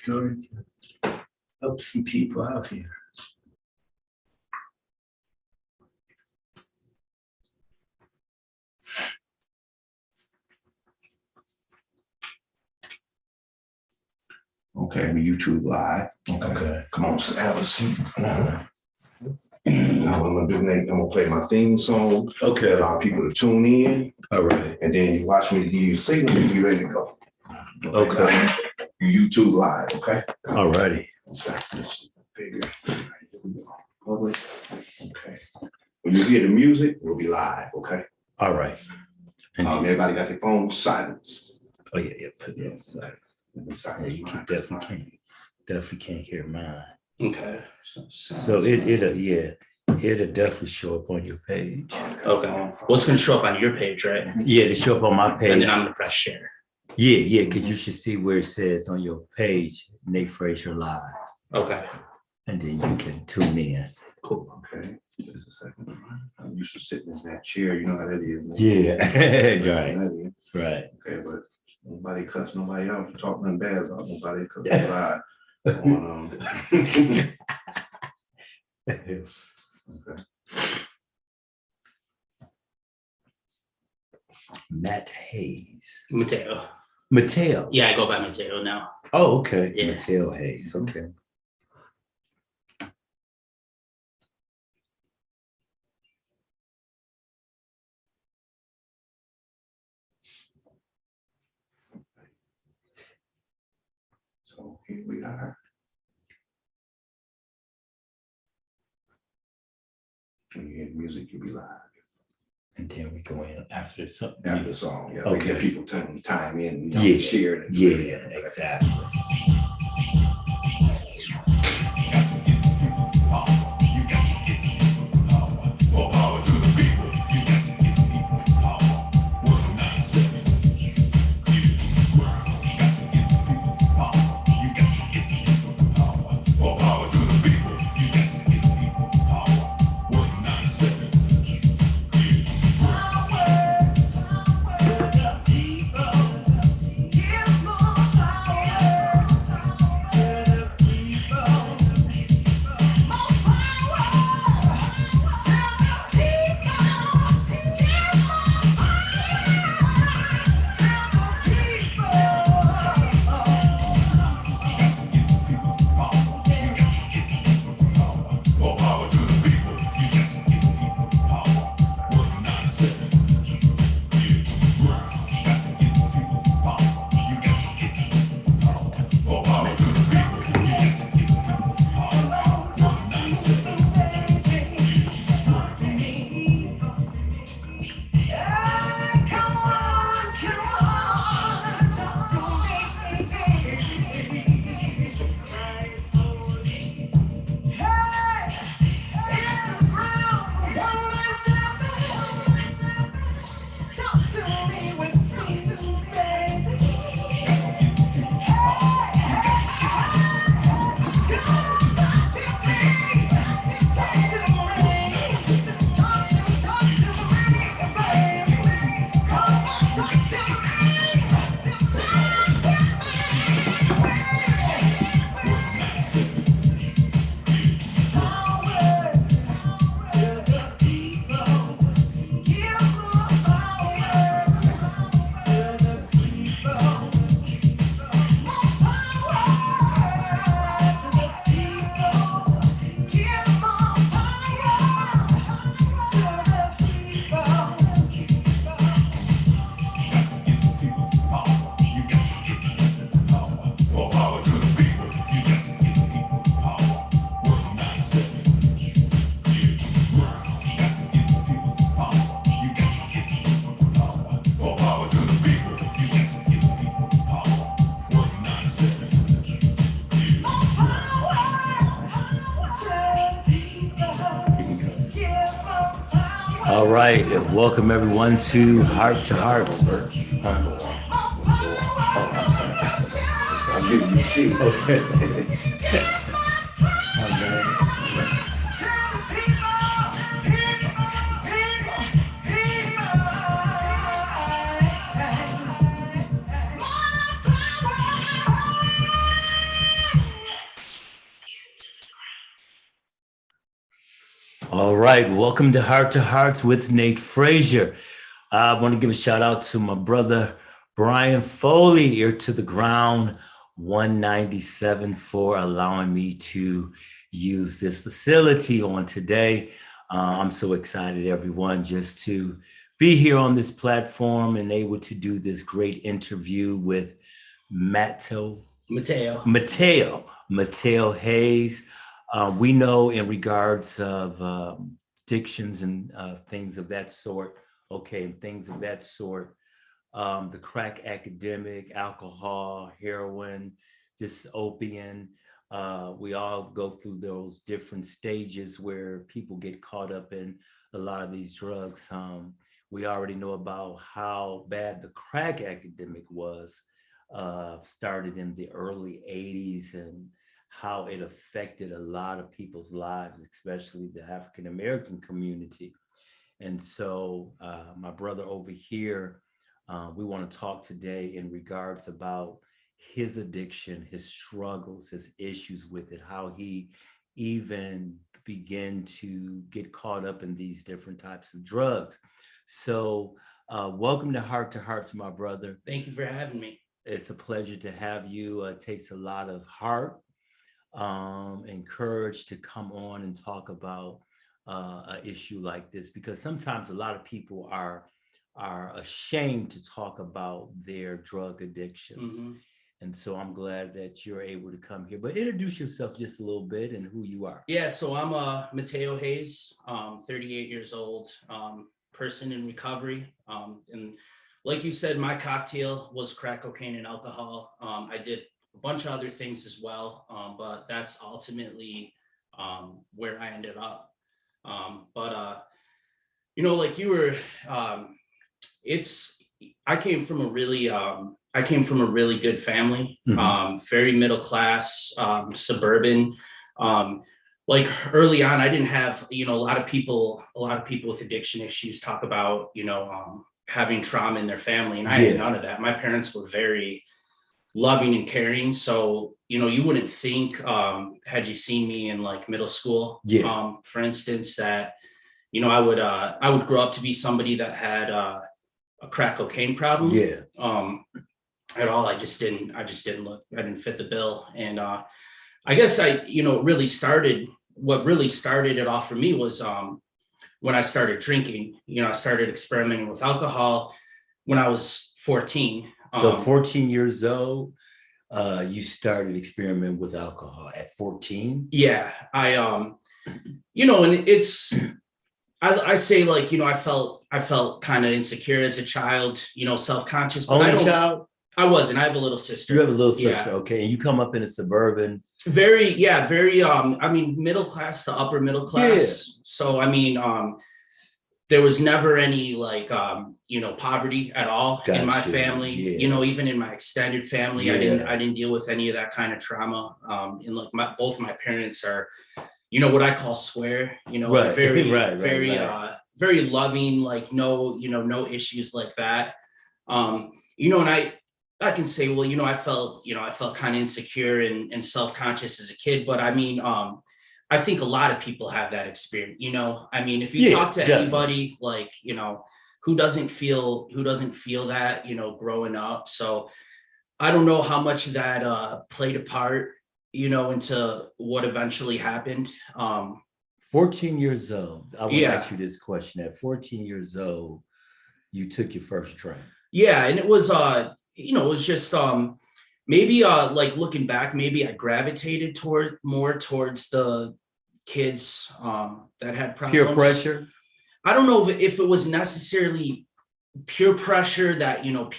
Sure. Help some people out here. Okay, we YouTube live. Okay. Come on, have a seat. Now I'm gonna play my theme song. Okay. Allow people to tune in. All right. And then you watch me give you a signal and you ready to go. Okay. You YouTube live, okay? All righty. Okay. Figure. Here we go. Public. Okay. When you hear the music, we'll be live, okay? All right. And Everybody got their phone silenced. oh yeah, put it on side. Yeah, you can definitely can't hear mine. Okay. So it'll definitely show up on your page. Okay. What's going to show up on your page, right? Yeah, it'll show up on my And page. then I'm going to press share. Yeah, because you should see where it says on your page, Nate Frazier Live. Okay. And then you can tune in. Cool. Okay. Just a second. I'm used to sitting in that chair. You know how that is. Man. Yeah, right. That is. Right. Okay, but nobody cuss nobody out. Talk nothing bad about nobody because they live. Okay. Matt Hayes. Mateo. Mateo. Yeah, I go by Mateo now. Oh, okay. Yeah. Mateo Hayes. Okay. So here we are. When you hear the music, you'll be live. And then we go in after this. After the song, yeah. Okay. Like people time in, Yeah. share it. Yeah, exactly. All right, welcome everyone to Heart to Heart. I'll give you a seat. Okay. All right, welcome to Hearts with Nate Frazier. I want to give a shout out to my brother Bryan Foley, ear to the ground 197, for allowing me to use this facility on today. I'm so excited, everyone, just to be here on this platform and able to do this great interview with Mateo Hayes. We know in regards of addictions and things of that sort, the crack epidemic, alcohol, heroin, just opium. We all go through those different stages where people get caught up in a lot of these drugs. We already know about how bad the crack epidemic was, started in the early 80s, and how it affected a lot of people's lives, especially the African American community. And so my brother over here, we want to talk today in regards about his addiction, his struggles, his issues with it, how he even began to get caught up in these different types of drugs. So welcome to Hearts, my brother. Thank you for having me. It's a pleasure to have you. It takes a lot of heart and courage to come on and talk about an issue like this, because sometimes a lot of people are ashamed to talk about their drug addictions. Mm-hmm. And so I'm glad that you're able to come here. But introduce yourself just a little bit and who you are. Yeah, so I'm Mateo Hayes, 38 years old, person in recovery. And like you said, my cocktail was crack cocaine and alcohol. I did a bunch of other things as well, but that's ultimately where I ended up. Like you were, I came from a really good family, very middle class, suburban. Like early on, I didn't have, a lot of people with addiction issues talk about, having trauma in their family, and I had none of that. My parents were very loving and caring. So, you wouldn't think, had you seen me in like middle school, for instance, that, I would grow up to be somebody that had a crack cocaine problem. At all. I just didn't fit the bill. And I guess what really started it off for me was when I started drinking. I started experimenting with alcohol when I was 14. So 14 years old, you started experimenting with alcohol at 14? Yeah, and I say, like, I felt kind of insecure as a child, self-conscious. But Only child? I wasn't. I have a little sister. You have a little sister, okay. And you come up in a suburban. Very, middle class to upper middle class. Yeah. So, there was never any poverty at all in my family. Yeah. Even in my extended family, I didn't deal with any of that kind of trauma. And both my parents are, what I call square. Right. Very loving. Like no issues like that. And I can say, well, I felt kind of insecure and self-conscious as a kid, but I think a lot of people have that experience. If you talk to anybody, like, who doesn't feel that, growing up. So I don't know how much that played a part, into what eventually happened. 14 years old. I want to ask you this question. At 14 years old, you took your first drink. Yeah. And it was, it was just maybe like looking back, maybe I gravitated towards the kids that had problems. Peer pressure. I don't know if it was necessarily peer pressure that no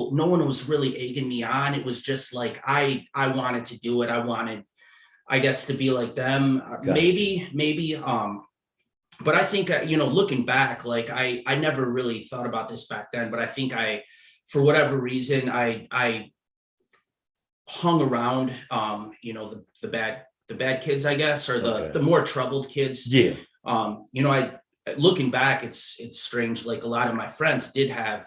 one was really egging me on. It was just like I wanted to do it. I wanted, I guess, to be like them. Gotcha. Maybe but I think looking back, like I never really thought about this back then, but I think for whatever reason, I hung around, the bad kids, I guess, or the more troubled kids. Yeah. Looking back, it's strange. Like a lot of my friends did have,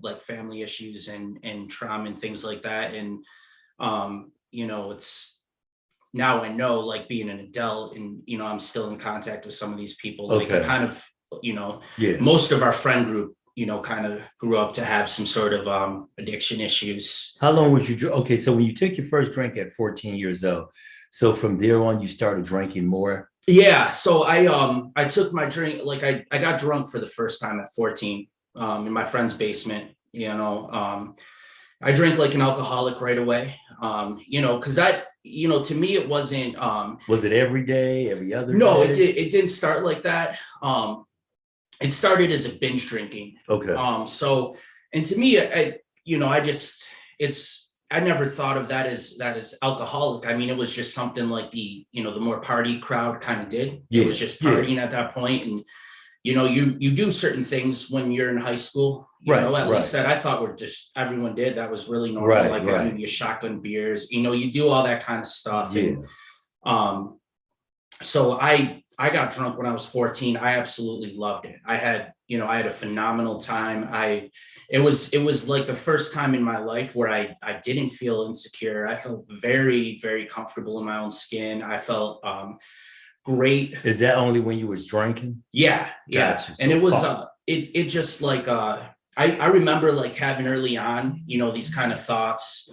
like family issues and trauma and things like that. And, now I know, like being an adult and, I'm still in contact with some of these people, like I Okay. kind of, Yeah. most of our friend group, kind of grew up to have some sort of addiction issues. How long was you? Okay, so when you took your first drink at 14 years old, so from there on you started drinking more. Yeah, so I took my drink, like I got drunk for the first time at 14 in my friend's basement. I drank like an alcoholic right away. Because that, to me it wasn't Was it every day, every other no, day? it didn't start like that. It started as a binge drinking. Okay. So, and to me, I never thought of that as alcoholic. I mean, it was just something like the more party crowd kind of did. Yeah, It was just partying at that point. And, you do certain things when you're in high school, at least that I thought were just, everyone did. That was really normal. Like you shotgun beers, you do all that kind of stuff. Yeah. And, so I got drunk when I was 14. I absolutely loved it. I had a phenomenal time. It was like the first time in my life where I didn't feel insecure. I felt very, very comfortable in my own skin. I felt great. Is that only when you was drinking? Yeah. Gotcha. And it was it just like I remember like having early on, these kind of thoughts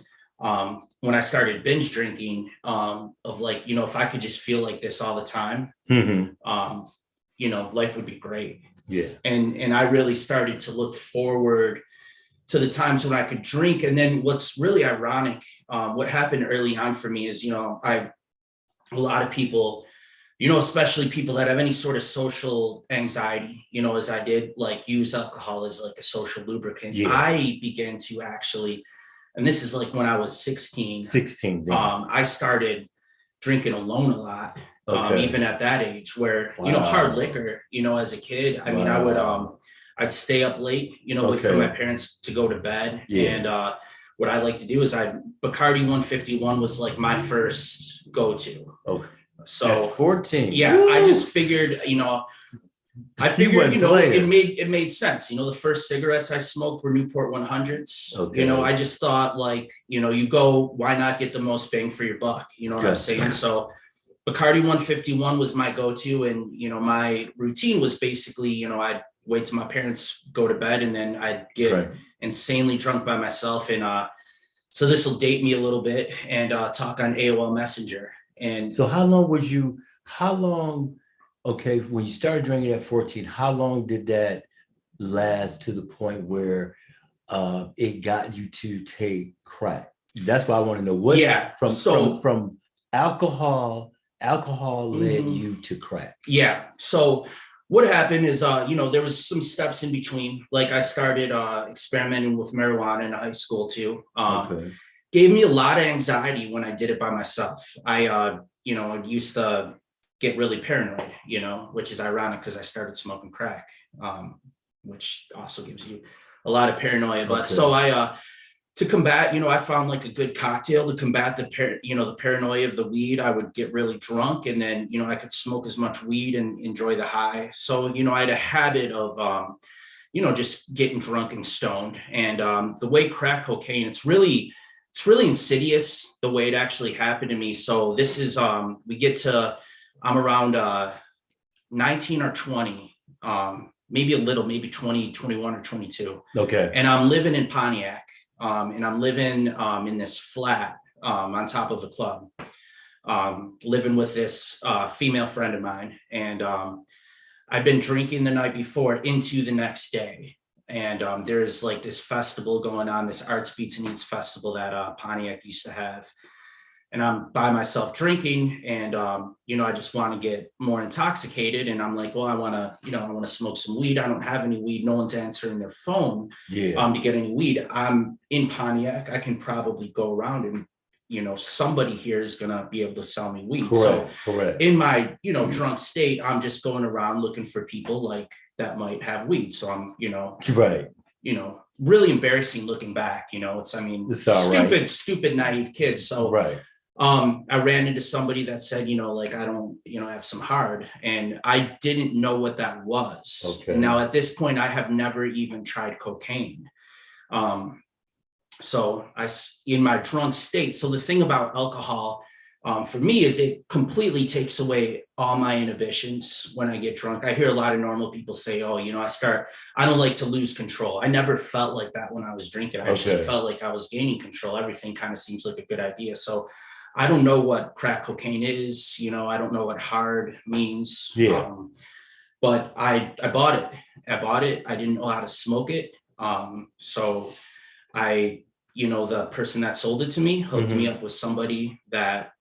when I started binge drinking of like, if I could just feel like this all the time, life would be great. Yeah. And I really started to look forward to the times when I could drink. And then what's really ironic, what happened early on for me is, a lot of people, especially people that have any sort of social anxiety, as I did, like use alcohol as like a social lubricant. Yeah. I began to actually, and this is like when I was 16. 16. I started drinking alone a lot, even at that age where, Wow. Hard liquor, as a kid. I mean, I would, I'd stay up late, wait for my parents to go to bed. Yeah. And what I like to do is Bacardi 151 was like my first go-to. Okay. So at 14. Yeah, Woo! I just figured, it made sense. The first cigarettes I smoked were Newport 100s. Okay. I just thought like, you go, why not get the most bang for your buck? You know what I'm saying? So Bacardi 151 was my go-to. And, my routine was basically, I'd wait till my parents go to bed and then I'd get insanely drunk by myself. And so this will date me a little bit and talk on AOL Messenger. And so okay, when you started drinking at 14, how long did that last to the point where it got you to take crack? That's why I want to know what from alcohol led you to crack. Yeah. So what happened is, there was some steps in between. Like I started experimenting with marijuana in high school too. Gave me a lot of anxiety when I did it by myself. I used to get really paranoid, which is ironic because I started smoking crack, which also gives you a lot of paranoia. But so to combat, I found like a good cocktail to combat the paranoia of the weed. I would get really drunk and then, I could smoke as much weed and enjoy the high. So, I had a habit of, just getting drunk and stoned. And the way crack cocaine, it's really insidious the way it actually happened to me. So this is, I'm around 19 or 20, maybe 20, 21 or 22. Okay. And I'm living in Pontiac. And I'm living in this flat on top of a club, living with this female friend of mine. And I've been drinking the night before into the next day. And there's like this festival going on, this Arts Beats and Eats festival that Pontiac used to have. And I'm by myself drinking and, I just want to get more intoxicated. And I'm like, well, I want to smoke some weed. I don't have any weed. No one's answering their phone to get any weed. I'm in Pontiac. I can probably go around and, somebody here is going to be able to sell me weed. Correct. In my, drunk state, I'm just going around looking for people like that might have weed. So I'm, really embarrassing looking back, it's stupid, naive kids. So I ran into somebody that said, I don't, have some hard, and I didn't know what that was. Okay. Now at this point, I have never even tried cocaine. So in my drunk state. So the thing about alcohol, for me is it completely takes away all my inhibitions when I get drunk. I hear a lot of normal people say, oh, you know, I don't like to lose control. I never felt like that when I was drinking. I actually felt like I was gaining control. Everything kind of seems like a good idea. So I don't know what crack cocaine is, you know, I don't know what hard means. Yeah. But I bought it. I didn't know how to smoke it. So the person that sold it to me hooked me up with somebody that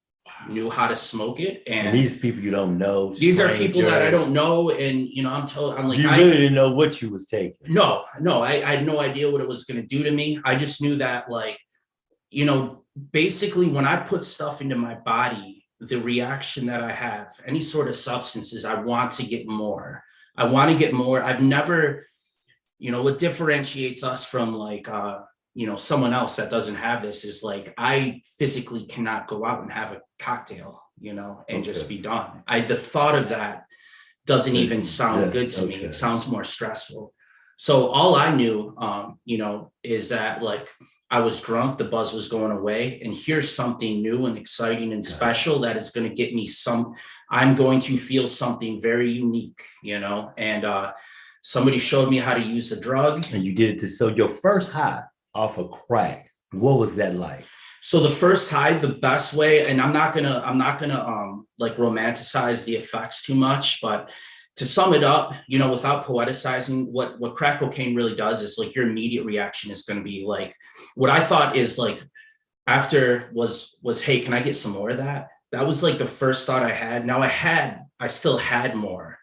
knew how to smoke it. And these people you don't know. These are people that I don't know. And, I'm like, you really didn't know what you was taking. No, I had no idea what it was going to do to me. I just knew that, like, basically when I put stuff into my body, the reaction that I have, any sort of substances, I want to get more. I've never, what differentiates us from like, someone else that doesn't have this is like, I physically cannot go out and have a cocktail, and just be done. The thought of that doesn't even sound good to me. It sounds more stressful. So all I knew, is that like I was drunk, the buzz was going away, and here's something new and exciting and special that is going to get me I'm going to feel something very unique, and somebody showed me how to use the drug. And you did it. So your first high off of crack, what was that like? So the first high, the best way, and I'm not gonna like romanticize the effects too much, but to sum it up, without poeticizing, what crack cocaine really does is like your immediate reaction is going to be like, what I thought is like after was, hey, can I get some more of that? That was like the first thought I had. Now I still had more,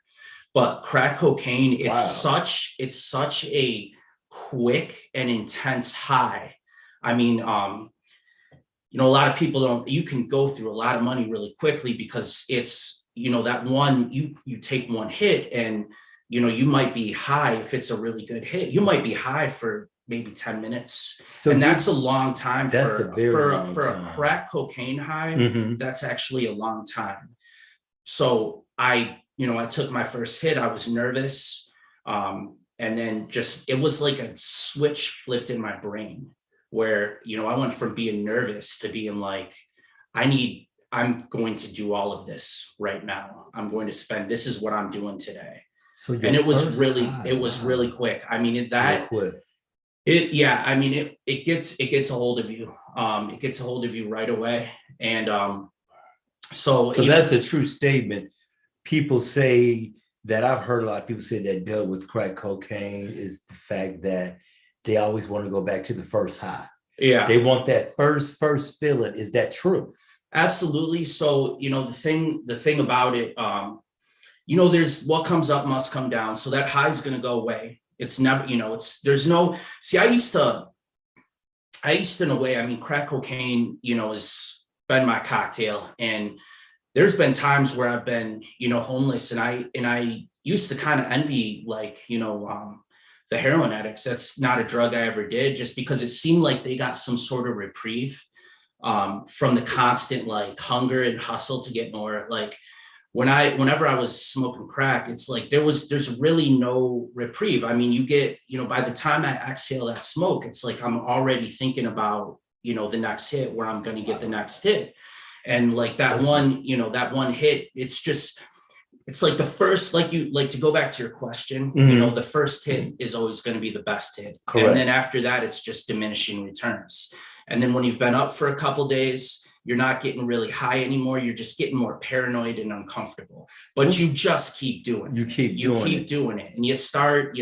but crack cocaine, it's such a quick and intense high. I mean, a lot of people you can go through a lot of money really quickly because it's, that one, you take one hit and, you might be high. If it's a really good hit, you might be high for maybe 10 minutes. So and that's a long time for a crack cocaine high. Mm-hmm. That's actually a long time. So I took my first hit. I was nervous. And then it was like a switch flipped in my brain where, I went from being nervous to being like, I'm going to do all of this right now. I'm going to spend, this is what I'm doing today. So and it was really quick. I mean, it gets a hold of you. It gets a hold of you right away. And so that's a true statement. People say that I've heard a lot of people say that dealt with crack cocaine is the fact that they always want to go back to the first high. Yeah. They want that first feeling. Is that true? Absolutely. So, the thing about it, there's what comes up must come down. So that high is going to go away. It's never, I used to in a way, I mean, crack cocaine, has been my cocktail. And there's been times where I've been, homeless and I used to kind of envy like, the heroin addicts. That's not a drug I ever did just because it seemed like they got some sort of reprieve from the constant like hunger and hustle to get more. Like whenever I was smoking crack, it's like there's really no reprieve. I mean, you get, by the time I exhale that smoke, it's like I'm already thinking about, the next hit, where I'm going to get the next hit. And like that one hit, it's like the first, to go back to your question, the first hit is always going to be the best hit. Correct. And then after that, it's just diminishing returns. And then when you've been up for a couple days, you're not getting really high anymore. You're just getting more paranoid and uncomfortable, but you just keep doing it. You keep doing it. And you start,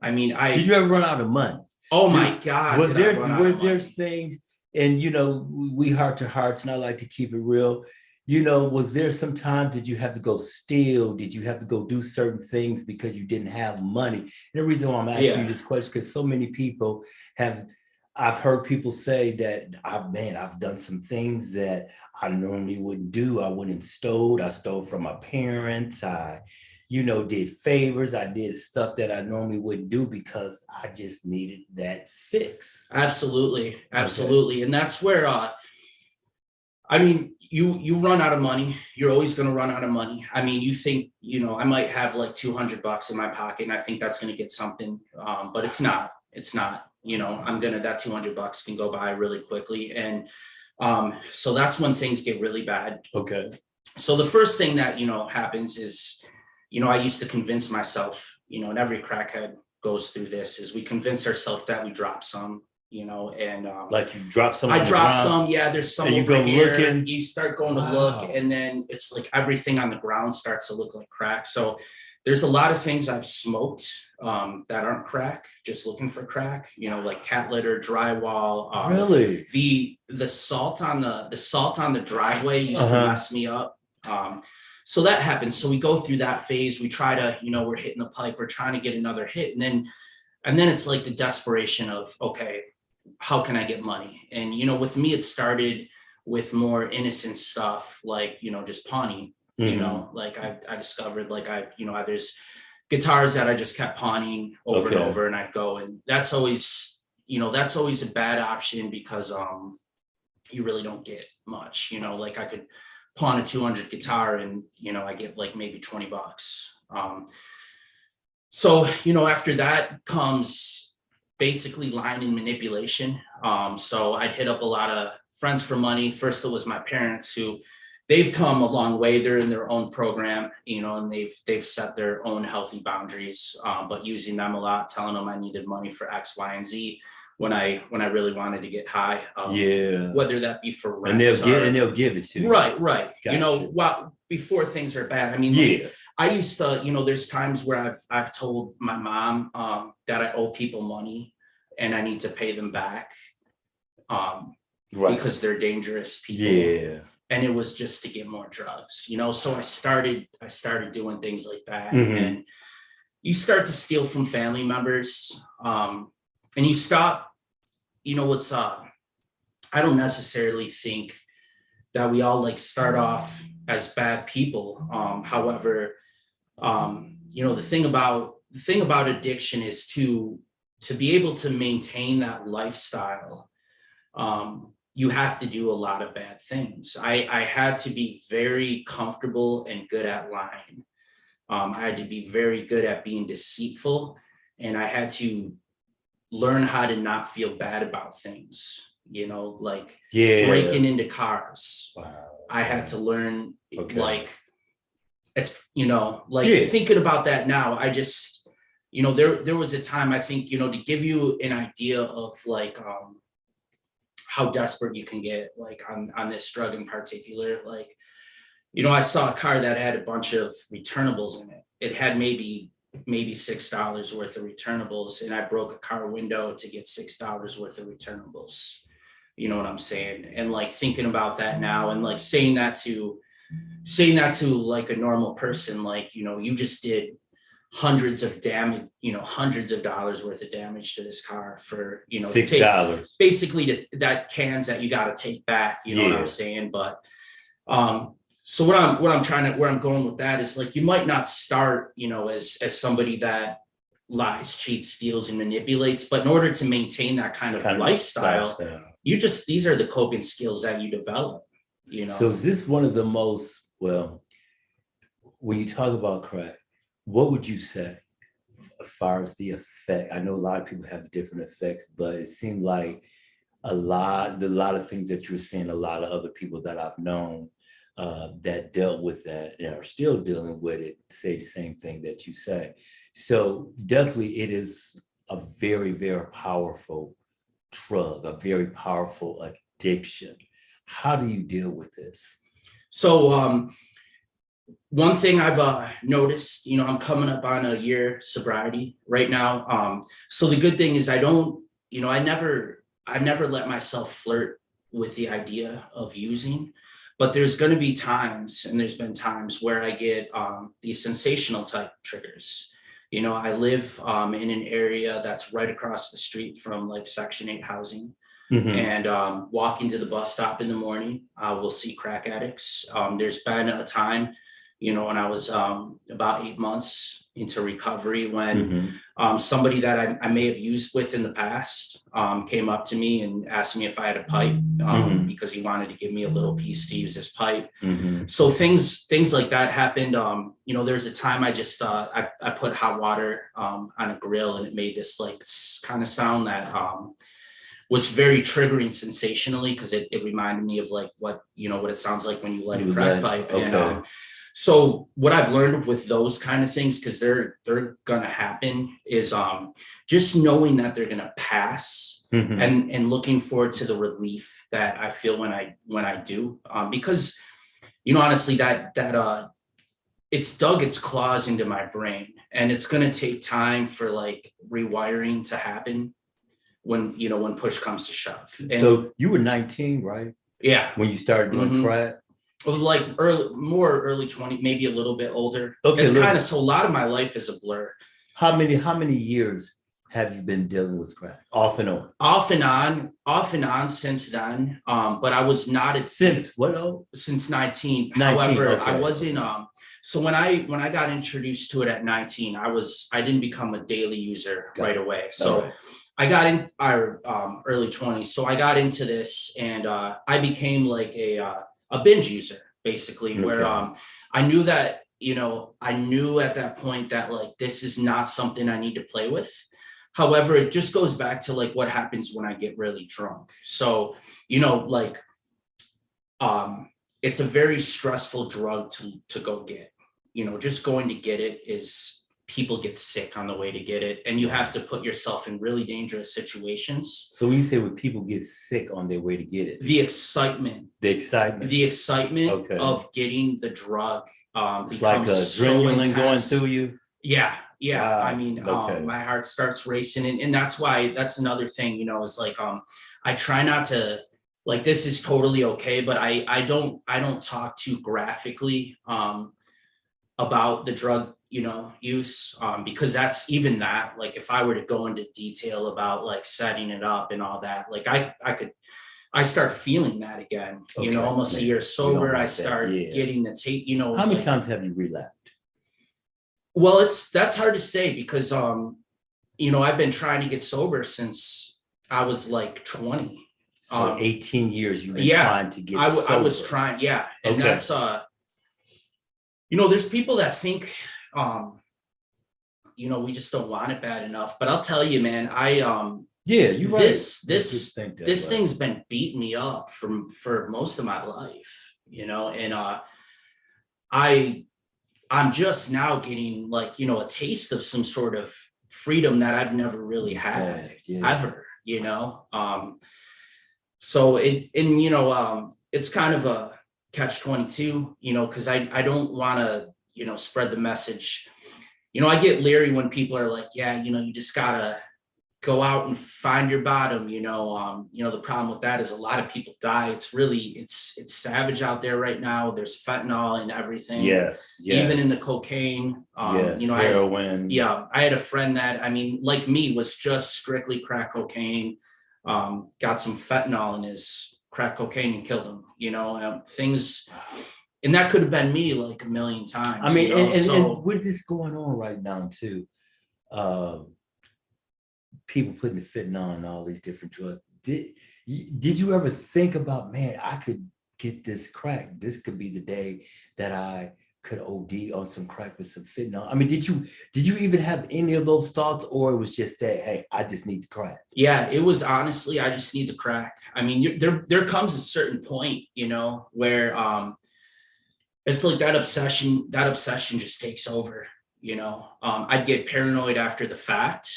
I mean, did you ever run out of money? Oh my God. Was there things, and, we heart to hearts, and I like to keep it real. Was there some time, did you have to go steal? Did you have to go do certain things because you didn't have money? And the reason why I'm asking you this question, because so many people I've heard people say that, I've done some things that I normally wouldn't do. I went and stole. I stole from my parents. I, did favors. I did stuff that I normally wouldn't do because I just needed that fix. Absolutely. Okay. And that's where, I mean, you run out of money. You're always going to run out of money. I mean, you think, I might have like $200 in my pocket and I think that's going to get something, but it's not. That $200 can go by really quickly. And So that's when things get really bad. Okay. So the first thing that, happens is, I used to convince myself, and every crackhead goes through this, is we convince ourselves that we drop some, and like you drop some. I drop some. Yeah, there's some. And you go here. looking. You start going to look, and then it's like everything on the ground starts to look like crack. So there's a lot of things I've smoked that aren't crack, just looking for crack. Like cat litter, drywall. Really? The salt on the driveway used to mess me up. So that happens. So we go through that phase. We try to, we're hitting the pipe. We're trying to get another hit, and then it's like the desperation of, okay, how can I get money? And, with me, it started with more innocent stuff, like, just pawning, like I discovered, like, there's guitars that I just kept pawning over and over, and I'd go, and that's always a bad option because, you really don't get much, like I could pawn a 200 guitar and, I get like maybe $20. So, after that comes basically lying and manipulation. So I'd hit up a lot of friends for money. First, it was my parents, who they've come a long way. They're in their own program, and they've set their own healthy boundaries, but using them a lot, telling them I needed money for X, Y, and Z when I really wanted to get high. Whether that be for rent. And they'll give it to you. Right. Gotcha. Before things are bad. I mean, I used to, there's times where I've told my mom that I owe people money and I need to pay them back because they're dangerous people. Yeah. And it was just to get more drugs, so I started doing things like that. And you start to steal from family members, and you stop, I don't necessarily think that we all like start off as bad people. However, the thing about addiction is to be able to maintain that lifestyle. You have to do a lot of bad things. I had to be very comfortable and good at lying. I had to be very good at being deceitful, and I had to learn how to not feel bad about things, like breaking into cars. Wow. I had to learn, like, it's, thinking about that now, I just, there was a time, I think, to give you an idea of like, how desperate you can get, like on this drug in particular. Like, I saw a car that had a bunch of returnables in it. It had maybe $6 worth of returnables, and I broke a car window to get $6 worth of returnables. You know what I'm saying? And like thinking about that now, and like saying that to like a normal person, like, you just did hundreds of dollars worth of damage to this car for, $6, basically that cans that you got to take back, what I'm saying? But, so where I'm going with that is, like, you might not start, as somebody that lies, cheats, steals, and manipulates, but in order to maintain that kind of lifestyle, these are the coping skills that you develop, So is this one of the most, well, when you talk about crack, what would you say as far as the effect? I know a lot of people have different effects, but it seemed like a lot of things that you're seeing, a lot of other people that I've known that dealt with that and are still dealing with it say the same thing that you say. So definitely it is a very, very powerful drug, a very powerful addiction. How do you deal with this? So one thing I've noticed, I'm coming up on a year sobriety right now. So the good thing is I never let myself flirt with the idea of using. But there's going to be times, and there's been times where I get these sensational type triggers. I live in an area that's right across the street from like Section 8 housing. And walking to the bus stop in the morning, we'll see crack addicts. There's been a time, when I was about 8 months into recovery, when somebody that I may have used with in the past came up to me and asked me if I had a pipe because he wanted to give me a little piece to use his pipe. So things like that happened. There's a time I just I put hot water on a grill, and it made this like kind of sound that was very triggering sensationally because it reminded me of like what it sounds like when you light a crack pipe. Okay. And so what I've learned with those kind of things, because they're gonna happen, is just knowing that they're gonna pass, and looking forward to the relief that I feel when I do, because honestly that it's dug its claws into my brain, and it's gonna take time for like rewiring to happen when push comes to shove. And so you were 19, right? Yeah. When you started doing crack? Like early 20, maybe a little bit older. Okay, it's kind of, so a lot of my life is a blur. How many years have you been dealing with crack? Off and on? Off and on since then. But I was not since what? Since 19. 19. However, okay. I wasn't so when I got introduced to it at 19, I didn't become a daily user right away. So right. I got in our early 20s. So I got into this, and I became like a binge user, basically, where I knew that, I knew at that point that like, this is not something I need to play with. However, it just goes back to like what happens when I get really drunk. So, like, it's a very stressful drug to go get. Just going to get it is, people get sick on the way to get it, and you have to put yourself in really dangerous situations. So when you say when people get sick on their way to get it, the excitement of getting the drug, it's like adrenaline going through you. Yeah. Wow. I mean, okay. My heart starts racing, and that's why, that's another thing, is like, I try not to, like, this is totally okay, but I don't talk too graphically about the drug use, because that's, even that, like, if I were to go into detail about like setting it up and all that, like I start feeling that again, almost a year sober, I start getting the tape, How many times have you relapsed? Well, that's hard to say, because I've been trying to get sober since I was like 20. So 18 years you've been trying to get sober. I was trying, yeah. And that's there's people that think we just don't want it bad enough. But I'll tell you, man, you're right. This thing's been beating me up for most of my life, and I'm just now getting like, a taste of some sort of freedom that I've never really had ever, so it's kind of a catch-22, because I don't want to, spread the message. I get leery when people are like, you just gotta go out and find your bottom, the problem with that is a lot of people die. It's really, it's savage out there right now. There's fentanyl and everything. Yes. Even in the cocaine, heroin. I had a friend that, like me, was just strictly crack cocaine, got some fentanyl in his crack cocaine and killed him, things. And that could have been me like a million times. And with this going on right now too, people putting the fentanyl and all these different drugs. Did you ever think about, man, I could get this crack? This could be the day that I could OD on some crack with some fentanyl. Did you even have any of those thoughts, or it was just that, hey, I just need the crack? Yeah, it was honestly, I just need the crack. There comes a certain point, where it's like that obsession just takes over. I'd get paranoid after the fact,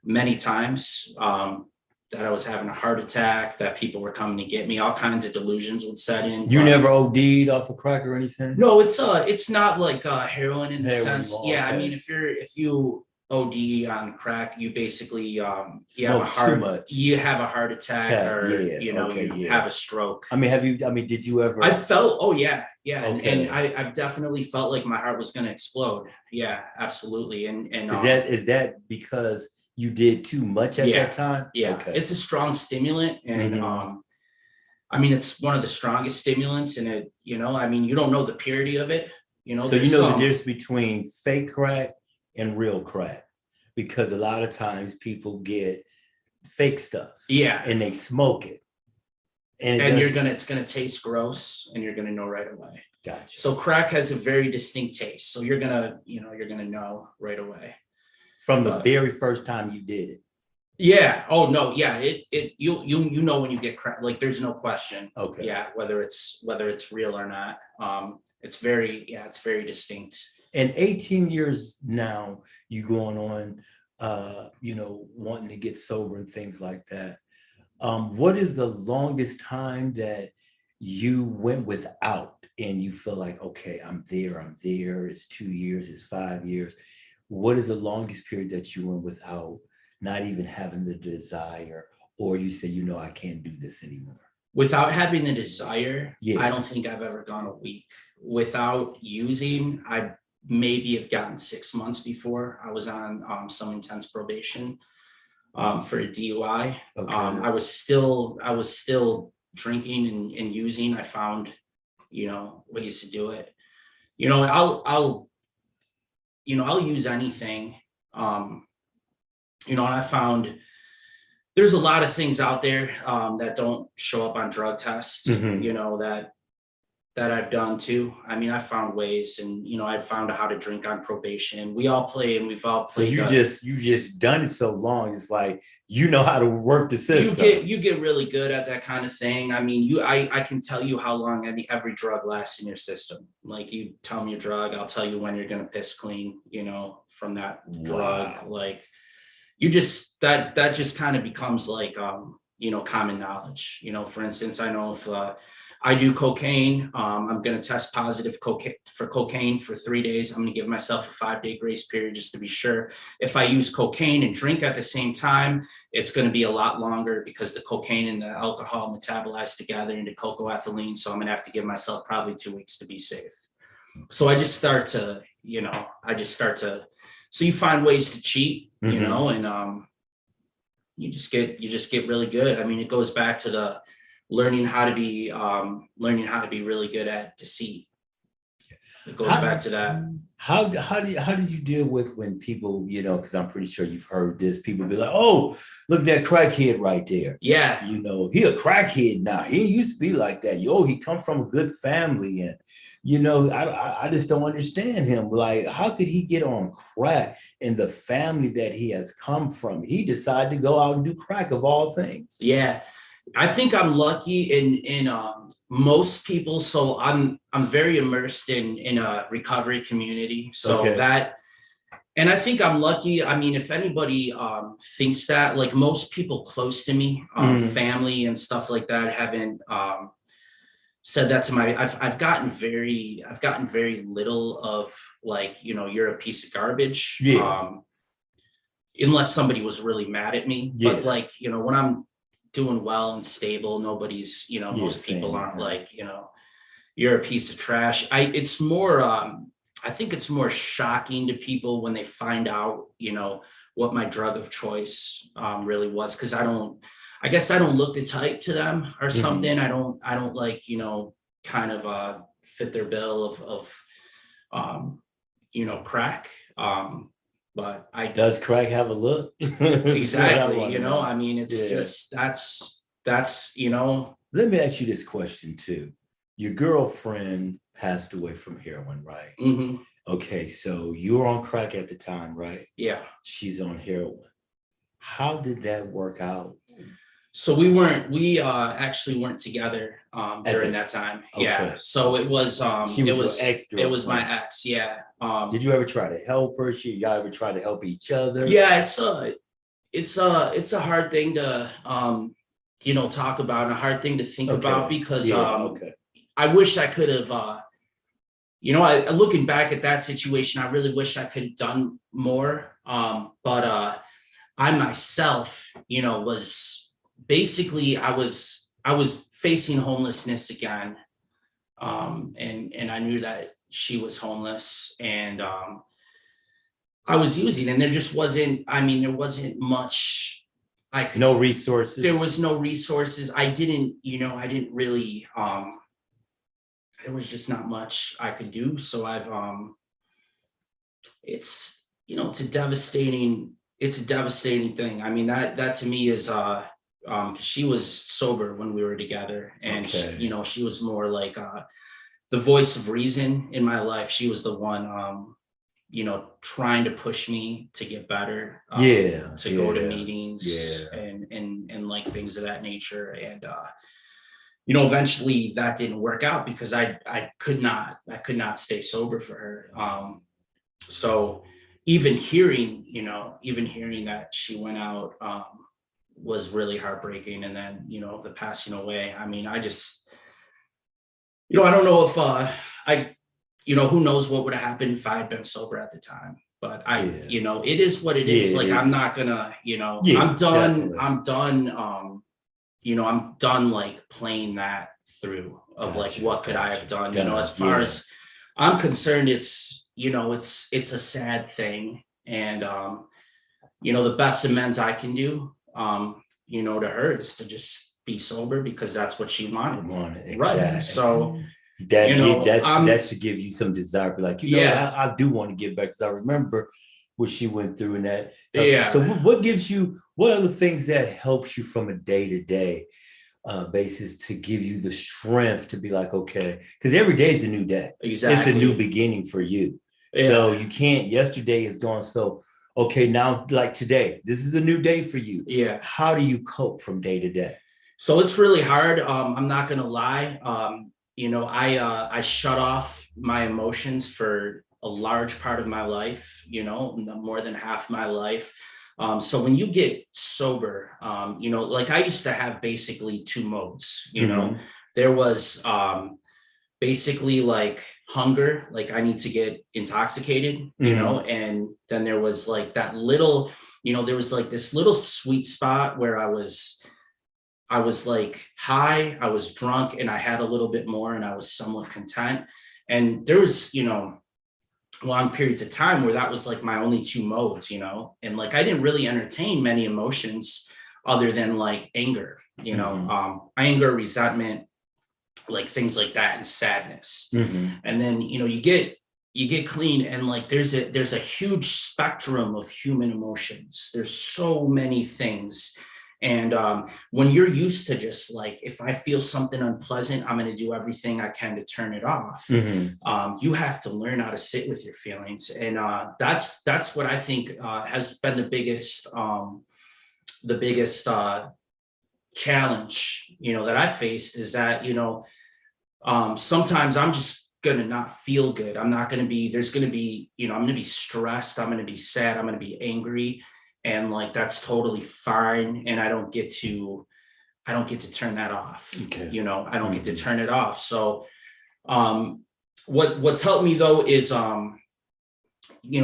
many times, that I was having a heart attack, that people were coming to get me, all kinds of delusions would set in. You never OD'd off of crack or anything? No, it's not like heroin in the sense. Yeah, okay. If you OD on crack, you basically you have a heart attack, or you have a stroke. Did you ever? I felt, and I've definitely felt like my heart was going to explode. Yeah, absolutely. And is that because you did too much at that time? Yeah, okay. It's a strong stimulant, and it's one of the strongest stimulants, and it, you don't know the purity of it. So the difference between fake crack and real crack, because a lot of times people get fake stuff, and they smoke it, and it's gonna taste gross, and you're gonna know right away. Gotcha. So crack has a very distinct taste, so you're gonna know right away from the very first time you did it. Yeah. Oh no. Yeah. You know when you get crack, like there's no question. Okay. Yeah. Whether it's real or not. It's very distinct. And 18 years now, you going on, wanting to get sober and things like that. What is the longest time that you went without and you feel like, okay, I'm there, it's 2 years, it's 5 years. What is the longest period that you went without, not even having the desire, or you say, I can't do this anymore? Without having the desire, Yeah. I don't think I've ever gone a week. Without using, I maybe have gotten 6 months before. I was on some intense probation for a DUI. Okay. I was still drinking and using. I found, ways to do it. I'll use anything. And I found there's a lot of things out there that don't show up on drug tests, that I've done too. I mean, I found ways, and I found out how to drink on probation. We all play, and we've all So played. you just done it so long. It's like how to work the system. You get really good at that kind of thing. I mean, I can tell you how long every drug lasts in your system. Like, you tell me a drug, I'll tell you when you're gonna piss clean, from that drug. Like, you just that just kind of becomes like common knowledge. For instance, I know if I do cocaine, I'm going to test positive for cocaine for 3 days. I'm going to give myself a 5-day grace period just to be sure. If I use cocaine and drink at the same time, it's going to be a lot longer because the cocaine and the alcohol metabolize together into cocoethylene. So I'm going to have to give myself probably 2 weeks to be safe. So I just start to, so you find ways to cheat, and you just get really good. I mean, it goes back to the learning how to be really good at deceit. It goes back to that. How did you deal with when people, because I'm pretty sure you've heard this, people be like, oh, look at that crackhead right there. Yeah. He a crackhead now. He used to be like that. He come from a good family. And, I just don't understand him. Like, how could he get on crack in the family that he has come from? He decided to go out and do crack of all things. Yeah. I think I'm lucky in most people. So I'm very immersed in a recovery community. So and I think I'm lucky. I mean, if anybody thinks that, like, most people close to me, family and stuff like that, haven't said that to my. I've gotten very little of, like, you're a piece of garbage. Yeah. Unless somebody was really mad at me. Yeah. But, like, when I'm doing well and stable, nobody's, most people aren't like, you're a piece of trash. It's more, I think it's more shocking to people when they find out, what my drug of choice really was. Cause I guess I don't look the type to them or something. I don't like, kind of fit their bill of crack. But does crack have a look? Exactly. I mean, it's just, that's, Let me ask you this question too. Your girlfriend passed away from heroin, right? Mm-hmm. Okay. So you were on crack at the time, right? Yeah. She's on heroin. How did that work out? So we actually weren't together during that time. Okay. Yeah. So it was your ex-girlfriend. It was my ex. Yeah. Did you ever try to help her? Y'all ever try to help each other? Yeah, it's a hard thing to talk about, and a hard thing to think about, because I wish I could have looking back at that situation, I really wish I could have done more. But I myself, was basically, I was facing homelessness again. And I knew that she was homeless, and I was using, and there just wasn't, there wasn't much no resources. There was no resources. I didn't really, there was just not much I could do. So it's a devastating thing. I mean, that to me is, because she was sober when we were together, and she was more like the voice of reason in my life. She was the one trying to push me to get better, to go to meetings and like things of that nature. And, eventually that didn't work out because I could not stay sober for her. So even hearing that she went out, was really heartbreaking. And then, the passing away, I mean, I just, I don't know if, who knows what would have happened if I had been sober at the time, but it is what it is. Like, I'm not gonna, I'm done. Definitely. I'm done. I'm done like playing that through of like, what could I have done? As far as I'm concerned, it's a sad thing. And, the best amends I can do, to her is to just be sober because that's what she wanted. Exactly. Right. So that should give you some desire. Be like, I do want to get back because I remember what she went through and that. So what are the things that helps you from a day-to-day basis to give you the strength to be like, okay, because every day is a new day. Exactly. It's a new beginning for you. Yeah. So you can't, yesterday is gone. So, okay, now like today, this is a new day for you. Yeah. How do you cope from day to day? So it's really hard. I'm not going to lie. I shut off my emotions for a large part of my life, more than half my life. So when you get sober, like I used to have basically two modes, there was basically like hunger, like I need to get intoxicated, and then there was like that little, there was like this little sweet spot where I was like high, I was drunk, and I had a little bit more and I was somewhat content. And there was, long periods of time where that was like my only two modes, and like I didn't really entertain many emotions other than like anger, anger, resentment, like things like that, and sadness. And then you get clean, and like there's a huge spectrum of human emotions. There's so many things. And when you're used to just like, if I feel something unpleasant, I'm going to do everything I can to turn it off. You have to learn how to sit with your feelings. And that's what I think has been the biggest challenge, that I faced, is that, sometimes I'm just going to not feel good. I'm not going to be, there's going to be, I'm going to be stressed. I'm going to be sad. I'm going to be angry. And like, that's totally fine. And I don't get to turn that off. Okay. I don't get to turn it off. So, what's helped me though is,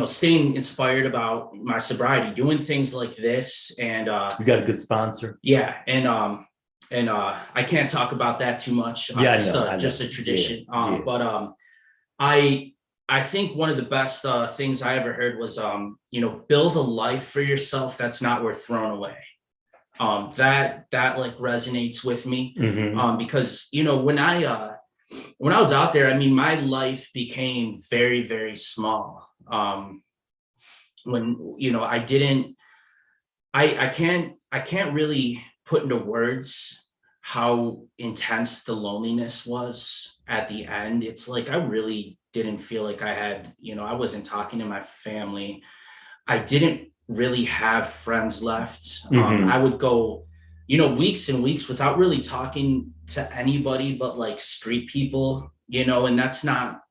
staying inspired about my sobriety, doing things like this. And, you got a good sponsor. Yeah. And I can't talk about that too much. Just a tradition. But, I think one of the best things I ever heard was, build a life for yourself that's not worth throwing away. That like resonates with me, because, when I was out there, I mean, my life became very, very small. When, I can't really put into words how intense the loneliness was at the end. It's like, I really didn't feel like I had, I wasn't talking to my family. I didn't really have friends left. I would go, weeks and weeks without really talking to anybody but like street people, and that's not,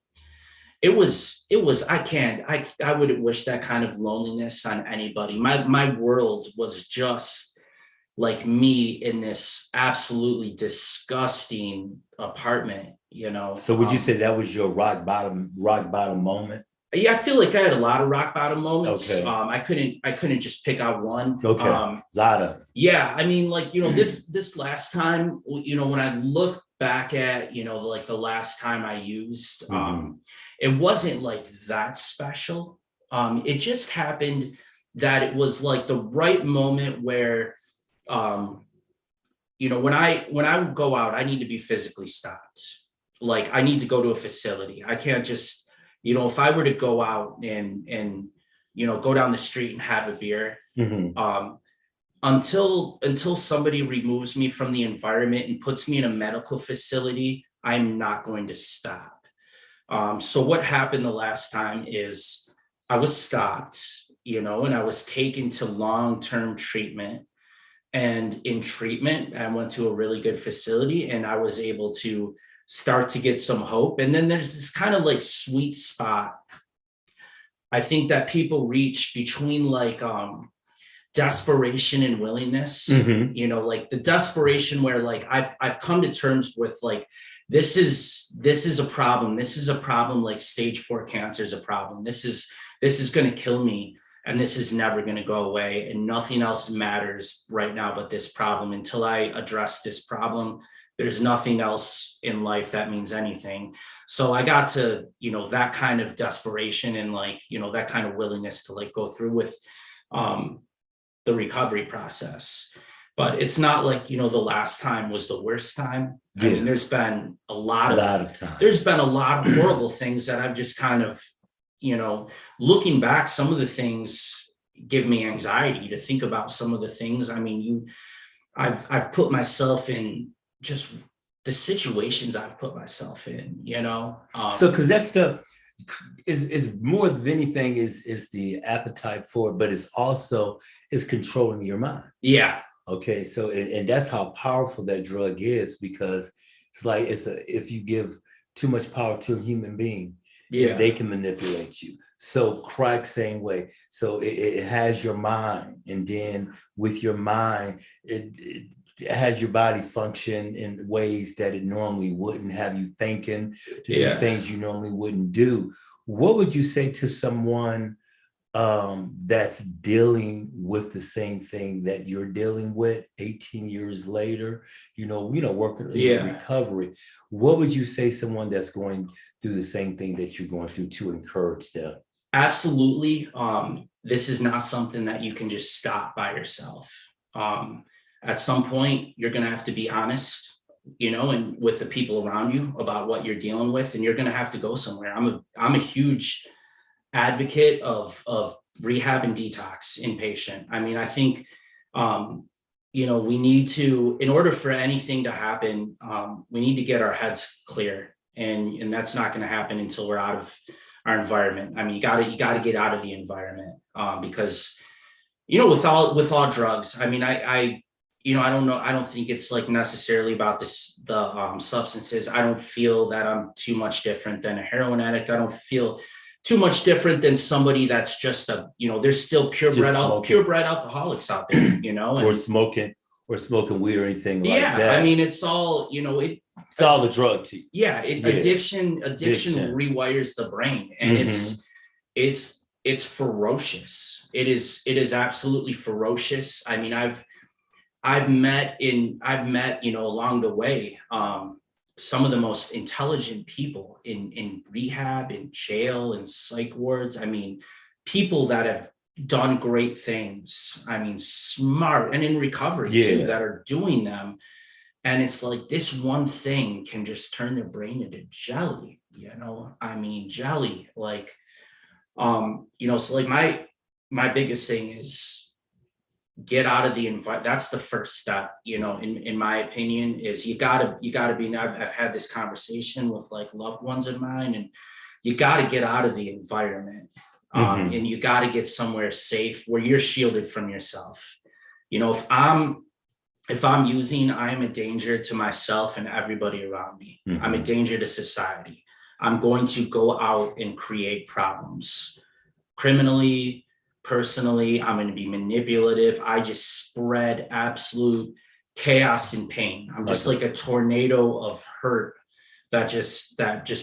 I wouldn't wish that kind of loneliness on anybody. My world was just like me in this absolutely disgusting apartment, So would you say that was your rock bottom moment? Yeah, I feel like I had a lot of rock bottom moments. Okay. I couldn't just pick out one. Okay. Lot of. Yeah, I mean, like, this last time, when I look back at, like the last time I used, it wasn't like that special. It just happened that it was like the right moment where, when I would go out, I need to be physically stopped. Like, I need to go to a facility. I can't just, if I were to go out and go down the street and have a beer, until somebody removes me from the environment and puts me in a medical facility, I'm not going to stop. So what happened the last time is I was stopped, and I was taken to long-term treatment. And in treatment, I went to a really good facility and I was able to start to get some hope. And then there's this kind of like sweet spot I think that people reach between like desperation and willingness, like the desperation where like I've come to terms with like this is a problem. This is a problem, like stage 4 cancer is a problem. This is going to kill me, and this is never going to go away, and nothing else matters right now but this problem. Until I address this problem, there's nothing else in life that means anything. So I got to, that kind of desperation and like, that kind of willingness to like go through with the recovery process. But it's not like, the last time was the worst time. Yeah. I mean, there's been a lot of time. There's been a lot of horrible things that I've just kind of, looking back, some of the things give me anxiety to think about some of the things. I mean, I've put myself in just the situations I've put myself in, So, because that stuff is more than anything is the appetite for it, but it's also is controlling your mind. Yeah. Okay. So, and that's how powerful that drug is, because it's like if you give too much power to a human being, they can manipulate you. So crack, same way. So it has your mind, and then with your mind, it has your body function in ways that it normally wouldn't, have you thinking to do things you normally wouldn't do. What would you say to someone that's dealing with the same thing that you're dealing with 18 years later, working in recovery? What would you say someone that's going through the same thing that you're going through to encourage them? Absolutely. This is not something that you can just stop by yourself. At some point, you're going to have to be honest, and with the people around you about what you're dealing with, and you're going to have to go somewhere. I'm a huge advocate of rehab and detox inpatient. I mean, I think, we need to, in order for anything to happen, we need to get our heads clear, and that's not going to happen until we're out of our environment. I mean, you got to get out of the environment, because, with all drugs, I mean, I don't know. I don't think it's like necessarily about the substances. I don't feel that I'm too much different than a heroin addict. I don't feel too much different than somebody that's just there's still purebred alcoholics out there, or smoking weed or anything like that. Yeah, I mean, it's all, it's all the drug to you. Yeah, addiction rewires the brain, and it's ferocious. It is absolutely ferocious. I mean, I've met along the way some of the most intelligent people in rehab, in jail, in psych wards. I mean, people that have done great things. I mean, smart, and in recovery too, that are doing them. And it's like this one thing can just turn their brain into jelly, I mean, jelly, like, so like my biggest thing is get out of the environment. That's the first step, in my opinion, is you gotta be, I've had this conversation with like loved ones of mine, and you gotta get out of the environment. And you got to get somewhere safe where you're shielded from yourself. If I'm using, I'm a danger to myself and everybody around me. I'm a danger to society. I'm going to go out and create problems criminally, personally. I'm going to be manipulative. I just spread absolute chaos and pain. I'm just like a tornado of hurt that just